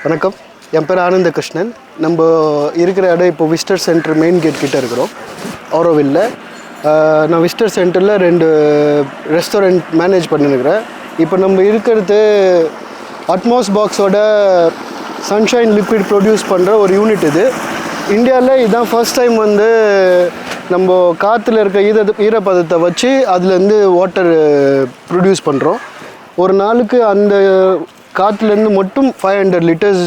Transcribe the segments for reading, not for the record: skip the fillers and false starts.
வணக்கம், என் பேர் ஆனந்த கிருஷ்ணன். நம்ம இருக்கிற இடம் இப்போ விசிட்டர் சென்டர் மெயின் கேட் கிட்டே இருக்கிறோம், ஆரோவில்ல. நான் விசிட்டர் சென்டரில் 2 ரெஸ்டாரண்ட் மேனேஜ் பண்ணியிருக்கிறேன். இப்போ நம்ம இருக்கிறது அட்மாஸ் பாக்ஸோட சன்ஷைன் லிக்விட் ப்ரொடியூஸ் பண்ணுற ஒரு யூனிட். இது இந்தியாவில் இதுதான் ஃபர்ஸ்ட் டைம் நம்ம காற்றுல இருக்க ஈரப்பதத்தை வச்சு அதுலேருந்து வாட்டர் ப்ரொடியூஸ் பண்ணுறோம். ஒரு நாளுக்கு அந்த காற்றுலேருந்து மட்டும் 500 லிட்டர்ஸ்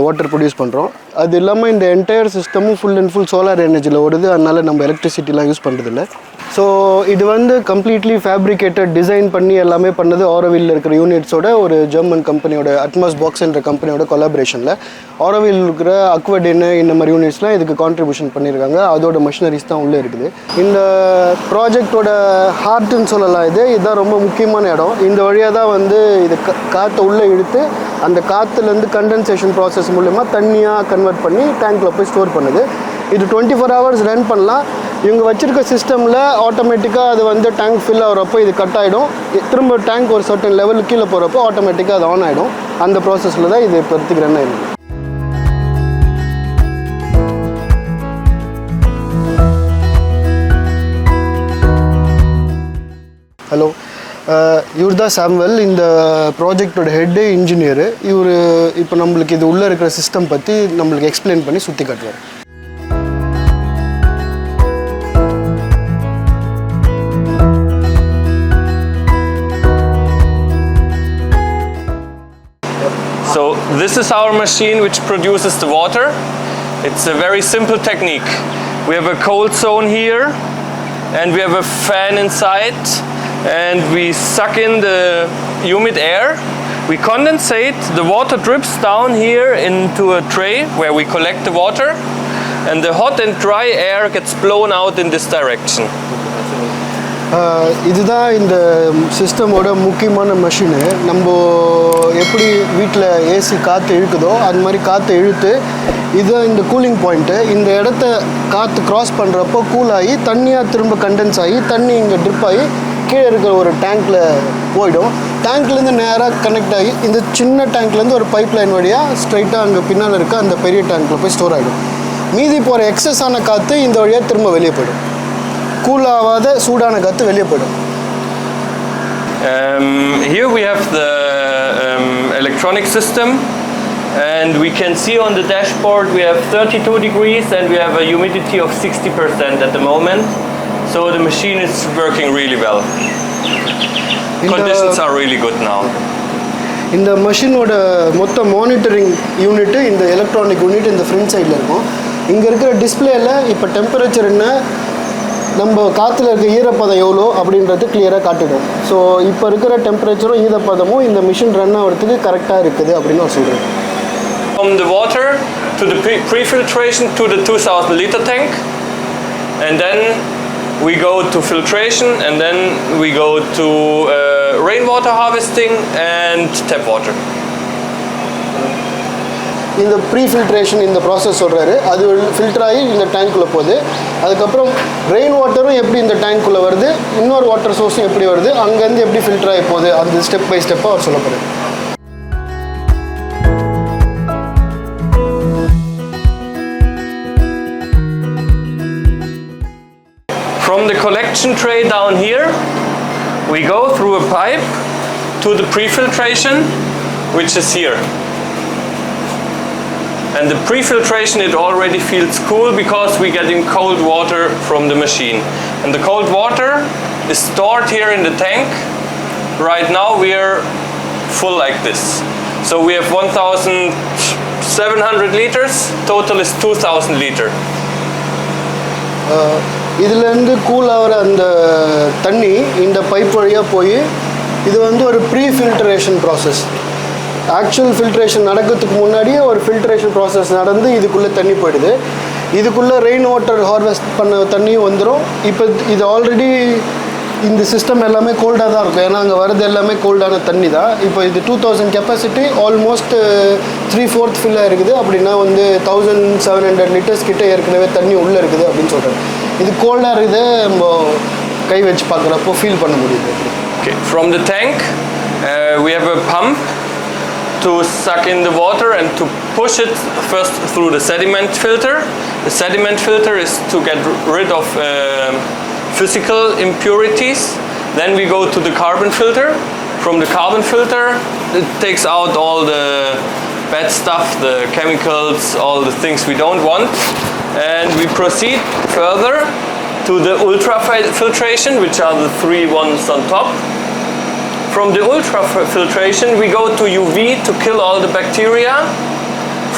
வாட்டர் ப்ரொடியூஸ் பண்ணுறோம். அது இல்லாமல் இந்த என்டையர் சிஸ்டமும் ஃபுல் அண்ட் ஃபுல் சோலார் எனர்ஜியில் ஓடுது. அதனால் நம்ம எலக்ட்ரிசிட்டிலாம் யூஸ் பண்ணுறதில்ல. ஸோ இது கம்ப்ளீட்லி ஃபேப்ரிகேட்டட் டிசைன் பண்ணி எல்லாமே பண்ணது ஆரோவில்ல இருக்கிற யூனிட்ஸோட ஒரு ஜெர்மன் கம்பெனியோட அட்மாஸ் பாக்ஸ் என்ற கம்பெனியோட கொலாபரேஷனில். ஆரோவில் இருக்கிற அக்வடின்னு இந்த மாதிரி யூனிட்ஸ்லாம் இதுக்கு கான்ட்ரிபியூஷன் பண்ணியிருக்காங்க. அதோட மிஷினரிஸ் தான் உள்ளே இருக்குது. இந்த ப்ராஜெக்டோட ஹார்ட்னு சொல்லலாம். இதுதான் ரொம்ப முக்கியமான இடம். இந்த வழியாக தான் இது காற்றை உள்ளே இழுத்து அந்த காற்றுலேருந்து கண்டென்சேஷன் ப்ராசஸ் மூலமா தண்ணியாக கன்வெர்ட் பண்ணி டேங்க்கில் போய் ஸ்டோர் பண்ணுது. இது 24 hours ரன் பண்ணலாம். இவங்க வச்சுருக்க சிஸ்டமில் ஆட்டோமேட்டிக்காக அது டேங்க் ஃபில் ஆகிறப்போ இது கட் ஆகிடும். திரும்ப டேங்க் ஒரு சர்டன் லெவலுக்கு கீழே போகிறப்போ ஆட்டோமேட்டிக்காக அது ஆன் ஆகிடும். அந்த ப்ராசஸில் தான் இது இப்போதைக்கு ரன் ஆகிடும். ஹலோ, இவர் தான் சாம்வெல், இந்த ப்ராஜெக்டோட ஹெட்டு இன்ஜினியரு. இவர் இப்போ நம்மளுக்கு இது உள்ளே இருக்கிற சிஸ்டம் பற்றி நம்மளுக்கு எக்ஸ்பிளைன் பண்ணி சுற்றி காட்டுவார். So this is our machine which produces the water. It's a very simple technique. We have a cold zone here and we have a fan inside and we suck in the humid air. We condensate, the water drips down here into a tray where we collect the water and the hot and dry air gets blown out in this direction. இதுதான் இந்த சிஸ்டமோட முக்கியமான machine. நம்ம எப்படி வீட்டில் AC காற்று இழுக்குதோ அது மாதிரி காற்று இழுத்து இதுதான் இந்த கூலிங் பாயிண்ட்டு. இந்த இடத்த காற்று க்ராஸ் பண்ணுறப்போ கூலாகி தண்ணியாக திரும்ப கண்டென்ஸ் ஆகி தண்ணி இங்கே ட்ரிப் ஆகி கீழே இருக்கிற ஒரு டேங்க்கில் போயிடும். டேங்க்லேருந்து நேராக கனெக்ட் ஆகி இந்த சின்ன டேங்க்லேருந்து ஒரு பைப் லைன் வழியாக ஸ்ட்ரைட்டாக அங்கே பின்னால் இருக்க அந்த பெரிய டேங்க்கில் போய் ஸ்டோர் ஆகிடும். மீதி போகிற எக்ஸஸ் ஆன காற்று இந்த வழியாக திரும்ப வெளியே போயிடும். கூலாகாத சூடான காற்று வெளியே போயிடும். Here we have the electronic system and we can see on the dashboard we have 32 degrees and we have a humidity of 60% at the moment. So the machine is working really well. Conditions are really good now. இந்த மெஷினோட மொத்த monitoring unit இந்த electronic unit இந்த front சைடில் இருக்கும். இங்கே இருக்கிற டிஸ்பிளேயில் இப்போ டெம்பரேச்சர் என்ன, நம்ம காற்றுல இருக்க ஈரப்பதம் எவ்வளோ அப்படின்றது கிளியராக காட்டிடும். ஸோ இப்போ இருக்கிற டெம்பரேச்சரும் ஈரப்பதமும் இந்த மிஷின் ரன் ஆகிறதுக்கு கரெக்டாக இருக்குது அப்படின்னு நான் சொல்கிறேன். From the water to the pre-filtration to the 2000 liter tank and then we go to filtration and then we go to rainwater harvesting and tap water. இந்த ப்ரீ ஃபில்ட்ரேஷன் இந்த ப்ராசஸ் சொல்கிறாரு. அது ஃபில்டர் ஆகி இந்த டேங்க்குள்ளே போகுது. அதுக்கப்புறம் ரெயின் வாட்டரும் எப்படி இந்த டேங்க்குள்ளே வருது, இன்னொரு வாட்டர் சோர்ஸும் எப்படி வருது, அங்கேருந்து எப்படி ஃபில்டர் ஆகி போகுது, அந்த ஸ்டெப் பை ஸ்டெப்பாக அவர் சொல்ல போகிறார். From the collection tray down here we go through a pipe to the pre-filtration which is here. And the pre-filtration, it already feels cool because we're getting cold water from the machine. And the cold water is stored here in the tank. Right now we are full like this. So we have 1,700 liters, total is 2,000 liter. இதுலேருந்து cool ஆகிற அந்த தண்ணி இந்த pipe வழியாக போய் இது ஒரு pre filtration process. Actual filtration நடக்கிறதுக்கு முன்னாடியே ஒரு ஃபில்ட்ரேஷன் ப்ராசஸ் நடந்து இதுக்குள்ளே தண்ணி போயிடுது. இதுக்குள்ளே ரெயின் வாட்டர் ஹார்வெஸ்ட் பண்ண தண்ணியும் வந்துடும். இப்போ இது ஆல்ரெடி இந்த சிஸ்டம் எல்லாமே கோல்டாக தான் இருக்கும், ஏன்னா அங்கே வரது எல்லாமே கோல்டான தண்ணி தான். இப்போ இது 2000 கெப்பாசிட்டி, ஆல்மோஸ்ட் 3/4 ஃபில்லாக இருக்குது. அப்படின்னா 1700 லிட்டர்ஸ் கிட்டே ஏற்கனவே தண்ணி உள்ளே இருக்குது அப்படின்னு சொல்கிறேன். இது கோல்டாக இருக்குது, நம்ம கை வச்சு பார்க்குறப்போ ஃபீல் பண்ண முடியுது. Okay, from the tank we have a pump to suck in the water and to push it first through the sediment filter. The sediment filter is to get rid of physical impurities. Then we go to the carbon filter. From the carbon filter, it takes out all the bad stuff, the chemicals, all the things we don't want. And we proceed further to the ultrafiltration, which are the 3 ones on top. From the ultrafiltration, we go to UV to kill all the bacteria.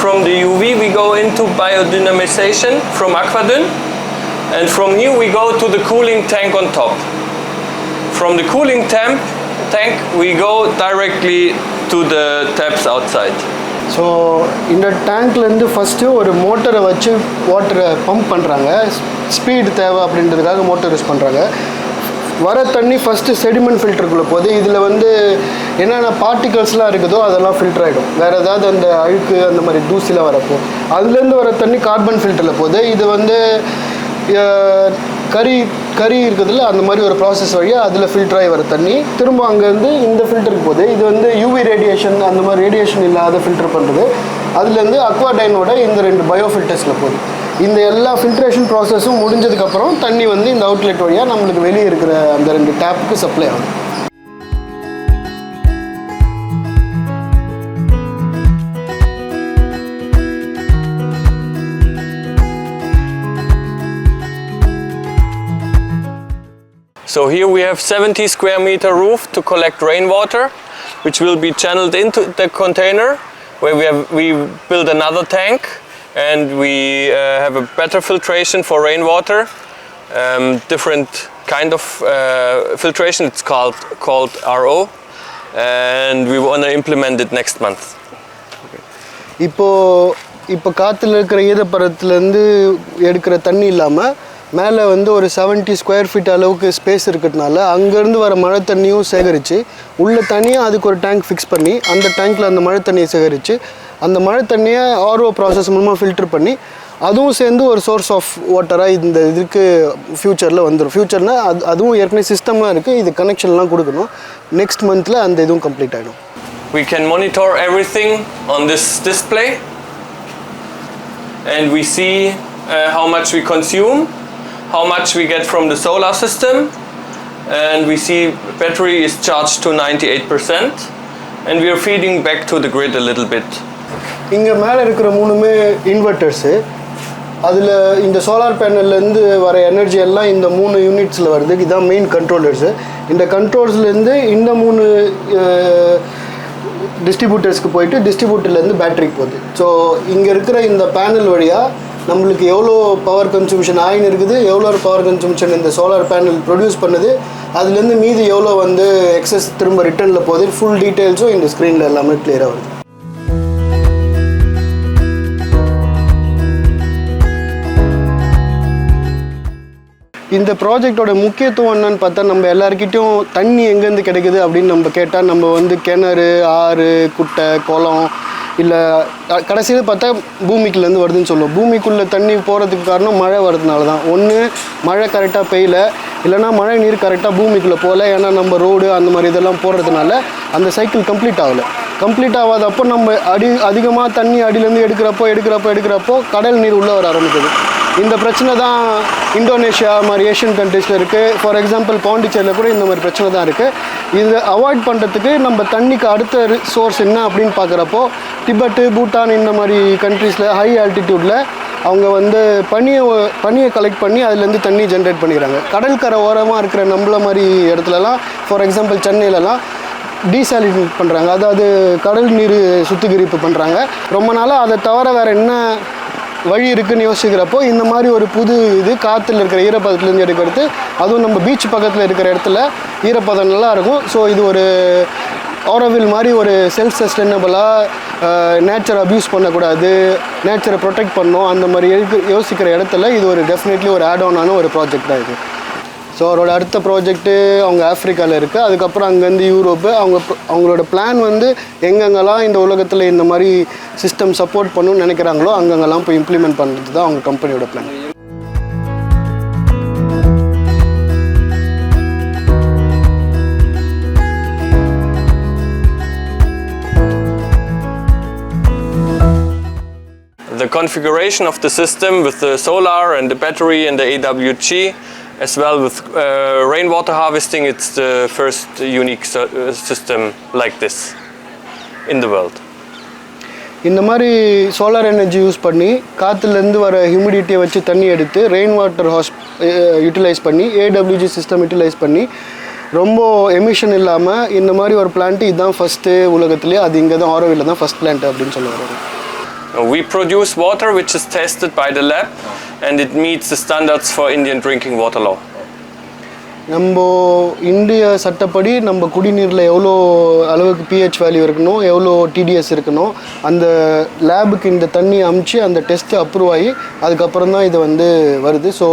From the UV, we go into biodynamization from Aquadyn. And from here, we go to the cooling tank on top. From the cooling tank, we go directly to the taps outside. So இந்த டேங்க்லேருந்து first ஒரு மோட்டரை வச்சு வாட்டரை pump பண்ணுறாங்க. Speed தேவை அப்படின்றதுக்காக motor use பண்ணுறாங்க. வர தண்ணி ஃபஸ்ட்டு செடிமெண்ட் ஃபில்டருக்குள்ளே போகுது. இதில் வந்து என்னென்ன பார்ட்டிகல்ஸ்லாம் இருக்குதோ அதெல்லாம் ஃபில்டர் ஆகிடும். வேறு ஏதாவது அந்த அழுக்கு அந்த மாதிரி தூசிலாம் வரப்போ அதுலேருந்து வர தண்ணி கார்பன் ஃபில்டரில் போகுது. இது வந்து கறி இருக்குதுல்ல, அந்த மாதிரி ஒரு ப்ராசஸ் வழியாக அதில் ஃபில்டர் ஆகி வர தண்ணி திரும்ப அங்கேருந்து இந்த ஃபில்டருக்கு போகுது. இது வந்து யூவி ரேடியேஷன் அந்த மாதிரி ரேடியேஷன் இல்லாத ஃபில்டர் பண்ணுறது. அதுலேருந்து அக்வாடைனோட இந்த 2 பயோ ஃபில்டர்ஸில் போகுது. இந்த எல்லா ஃபில்ட்ரேஷன் ப்ராசஸும் முடிஞ்சதுக்கப்புறம் தண்ணி வந்து இந்த அவுட்லெட் வழியாக நம்மளுக்கு வெளியே இருக்கிற அந்த 2 டேப்புக்கு சப்ளை ஆகும். So here we have 70 square meter roof to collect rainwater, which will be channeled into the container, where we build another tank, and we have a better filtration for rainwater. Different kind of filtration. It's called RO, and we want to implement it next month. இப்போ காற்றுல இருக்கிற ஈரப்பதத்துலேருந்து எடுக்கிற தண்ணி இல்லாமல் மேலே வந்து ஒரு 70 square feet அளவுக்கு ஸ்பேஸ் இருக்கிறதுனால அங்கேருந்து வர மழை தண்ணியும் சேகரித்து உள்ள தண்ணியும் அதுக்கு ஒரு டேங்க் ஃபிக்ஸ் பண்ணி அந்த டேங்க்கில் அந்த மழை தண்ணியை சேகரித்து அந்த மழை தண்ணியை ஆர்ஓ ப்ராசஸ் மூலமாக ஃபில்டர் பண்ணி அதுவும் சேர்ந்து ஒரு சோர்ஸ் ஆஃப் வாட்டராக இந்த இதுக்கு ஃப்யூச்சரில் வந்துடும். ஃப்யூச்சர்னால் அதுவும் ஏற்கனவே சிஸ்டம்லாம் இருக்குது. இது கனெக்ஷன்லாம் கொடுக்கணும். நெக்ஸ்ட் மந்தில் அந்த இதுவும் கம்ப்ளீட் ஆகிடும். We can monitor everything on this display, and we see how much we consume, how much we get from the solar system, and we see battery is charged to 98%, and we are feeding back to the grid a little bit. இங்கே மேலே இருக்கிற 3மே இன்வெர்ட்டர்ஸு. அதில் இந்த solar பேனல்லேருந்து வர energy எல்லாம் இந்த 3 யூனிட்ஸில் வருது. இதுதான் மெயின் கண்ட்ரோலர்ஸு. இந்த கண்ட்ரோல்ஸ்லேருந்து இந்த 3 டிஸ்ட்ரிபியூட்டர்ஸ்க்கு போயிட்டு டிஸ்ட்ரிபியூட்டர்லேருந்து பேட்டரிக்கு போகுது. ஸோ இங்கே இருக்கிற இந்த பேனல் வழியாக நம்மளுக்கு எவ்வளோ பவர் கன்சூம்ஷன் ஆயின் இருக்குது, எவ்வளோ பவர் கன்சூம்ஷன் இந்த சோலார் பேனல் ப்ரொடியூஸ் பண்ணுது, அதுலேருந்து மீதி எவ்வளோ வந்து எக்ஸஸ் திரும்ப ரிட்டர்னில் போகுது, ஃபுல் டீட்டெயில்ஸும் இந்த ஸ்க்ரீனில் எல்லாமே கிளியராக வருது. இந்த ப்ராஜெக்டோட முக்கியத்துவம் என்னன்னு பார்த்தா, நம்ம எல்லாருக்கிட்டையும் தண்ணி எங்கேருந்து கிடைக்குது அப்படின்னு நம்ம கேட்டால் நம்ம வந்து கிணறு, ஆறு, குட்டை, குளம் இல்லை கடைசியில் பார்த்தா பூமிக்குள்ளேருந்து வருதுன்னு சொல்லுவோம். பூமிக்குள்ளே தண்ணி போகிறதுக்கு காரணம் மழை வர்றதுனால தான். ஒன்று மழை கரெக்டாக பெய்யல, இல்லைனா மழை நீர் கரெக்டாக பூமிக்குள்ளே போகல. ஏன்னா நம்ம ரோடு அந்த மாதிரி இதெல்லாம் போடுறதுனால அந்த சைக்கிள் கம்ப்ளீட் ஆகலை. கம்ப்ளீட் ஆகாதப்போ நம்ம அதிகமாக தண்ணி அடியிலேருந்து எடுக்கிறப்போ கடல் நீர் உள்ளே வர ஆரம்பிக்குது. இந்த பிரச்சனை தான் இந்தோனேஷியா மாதிரி ஏஷியன் கண்ட்ரீஸில் இருக்குது. ஃபார் எக்ஸாம்பிள் பாண்டிச்சேரியில் கூட இந்த மாதிரி பிரச்சனை தான் இருக்குது. இதை அவாய்ட் பண்ணுறதுக்கு நம்ம தண்ணிக்கு அடுத்த சோர்ஸ் என்ன அப்படின்னு பார்க்குறப்போ திபெட்டு, பூட்டான் இந்த மாதிரி கண்ட்ரீஸில் ஹை ஆல்டிடியூடில் அவங்க வந்து பனியை கலெக்ட் பண்ணி அதுலேருந்து தண்ணி ஜென்ரேட் பண்ணிக்கிறாங்க. கடற்கரை ஓரமாக இருக்கிற நம்மள மாதிரி இடத்துலலாம், ஃபார் எக்ஸாம்பிள் சென்னையிலலாம் டீசாலினேட் பண்ணுறாங்க. அதாவது கடல் நீர் சுத்திகரிப்பு பண்ணுறாங்க. ரொம்ப நாளாக அதை தவிர வேறு என்ன வழி இருக்குதுன்னு யோசிக்கிறப்போ இந்த மாதிரி ஒரு புது இது காற்றுல இருக்கிற ஈரப்பதத்துலேருந்து எடுக்கிறது, அதுவும் நம்ம பீச் பக்கத்தில் இருக்கிற இடத்துல ஈரப்பதம் நல்லா இருக்கும். ஸோ இது ஒரு ஆரோவில் மாதிரி ஒரு செல்ஃப் சஸ்டைனபிளாக நேச்சரை அப்யூஸ் பண்ணக்கூடாது, நேச்சரை ப்ரொடெக்ட் பண்ணணும், அந்த மாதிரி யோசிக்கிற இடத்துல இது ஒரு டெஃபினெட்லி ஒரு ஆட் ஆனான ஒரு ப்ராஜெக்ட் தான் இது. ஸோ அவரோட அடுத்த ப்ராஜெக்ட்டு அவங்க ஆஃப்ரிக்காவில் இருக்குது. அதுக்கப்புறம் அங்கேருந்து யூரோப்பு. அவங்களோட பிளான் வந்து எங்கெங்கெல்லாம் இந்த உலகத்தில் இந்த மாதிரி சிஸ்டம் சப்போர்ட் பண்ணணும்னு நினைக்கிறாங்களோ அங்கங்கெல்லாம் போய் இம்ப்ளிமெண்ட் பண்ணுறது தான் அவங்க கம்பெனியோட plan. the configuration of the system with the solar and the battery and the AWG, as well with rainwater harvesting, it's the first unique system like this in the world. இந்த மாதிரி solar energy use பண்ணி காற்றுலேருந்து வர ஹியூமிடிட்டியை வச்சு தண்ணி எடுத்து rain water utilise பண்ணி ஏடபிள்யூஜி system utilise பண்ணி ரொம்ப எமிஷன் இல்லாமல் இந்த மாதிரி ஒரு பிளான்ட்டு இதுதான் ஃபஸ்ட்டு உலகத்துலேயே, அது இங்கே தான் ஆரோவில் தான் ஃபஸ்ட் பிளான்ட் அப்படின்னு சொல்லுவாங்க. We produce water which is tested by the lab and it meets the standards for Indian drinking water law. நம்ம இந்திய சட்டப்படி நம்ம குடிநீரில் எவ்வளோ அளவுக்கு பிஹெச் வேல்யூ இருக்கணும், எவ்வளோ டிடிஎஸ் இருக்கணும், அந்த லேபுக்கு இந்த தண்ணி அமுச்சு அந்த டெஸ்ட்டு அப்ரூவ் ஆகி அதுக்கப்புறம் தான் இது வந்து வருது. ஸோ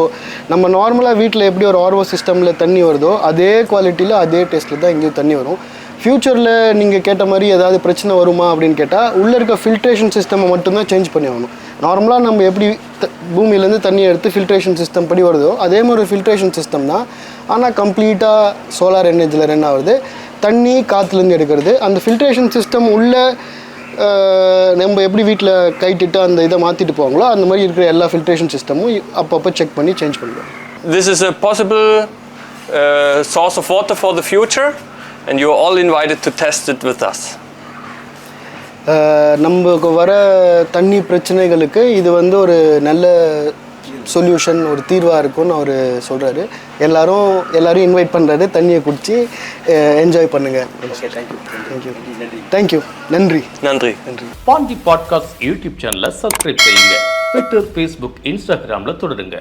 நம்ம நார்மலாக வீட்டில் எப்படி ஒரு ஆர்ஓ சிஸ்டமில் தண்ணி வருதோ அதே குவாலிட்டியில் அதே டேஸ்ட்டில் தான் இங்கேயும் தண்ணி வரும். ஃப்யூச்சரில் நீங்கள் கேட்ட மாதிரி ஏதாவது பிரச்சனை வருமா அப்படின்னு கேட்டால் உள்ளே இருக்க ஃபில்ட்ரேஷன் சிஸ்டமை மட்டும்தான் சேஞ்ச் பண்ணி ஆகணும். நார்மலாக நம்ம எப்படி பூமியிலேருந்து தண்ணி எடுத்து ஃபில்ட்ரேஷன் சிஸ்டம் படி வருதோ அதே மாதிரி ஃபில்ட்ரேஷன் சிஸ்டம் தான், ஆனால் கம்ப்ளீட்டாக சோலார் எனர்ஜியில் ரன் ஆகுது. தண்ணி காற்றுலேருந்து எடுக்கிறது. அந்த ஃபில்ட்ரேஷன் சிஸ்டம் உள்ளே நம்ம எப்படி வீட்டில் கைட்டிட்டு அந்த இதை மாற்றிட்டு போவாங்களோ அந்த மாதிரி இருக்கிற எல்லா ஃபில்ட்ரேஷன் சிஸ்டமும் அப்பப்போ செக் பண்ணி சேஞ்ச் பண்ணுவோம். This is a possible source of water for the future and you're all invited to test it with us. நமக்கு வர தண்ணி பிரச்சனைகளுக்கு இது வந்து ஒரு நல்ல சொல்யூஷன், ஒரு தீர்வாக இருக்கும்னு அவர் சொல்கிறாரு. எல்லாரும் இன்வைட் பண்ணுறாரு, தண்ணியை குடித்து என்ஜாய் பண்ணுங்கள். தேங்க்யூ. நன்றி. பாண்டி பாட்காஸ்ட் யூடியூப் சேனலை சப்ஸ்கிரைப் செய்யுங்க. ட்விட்டர், ஃபேஸ்புக், இன்ஸ்டாகிராமில் தொடருங்க.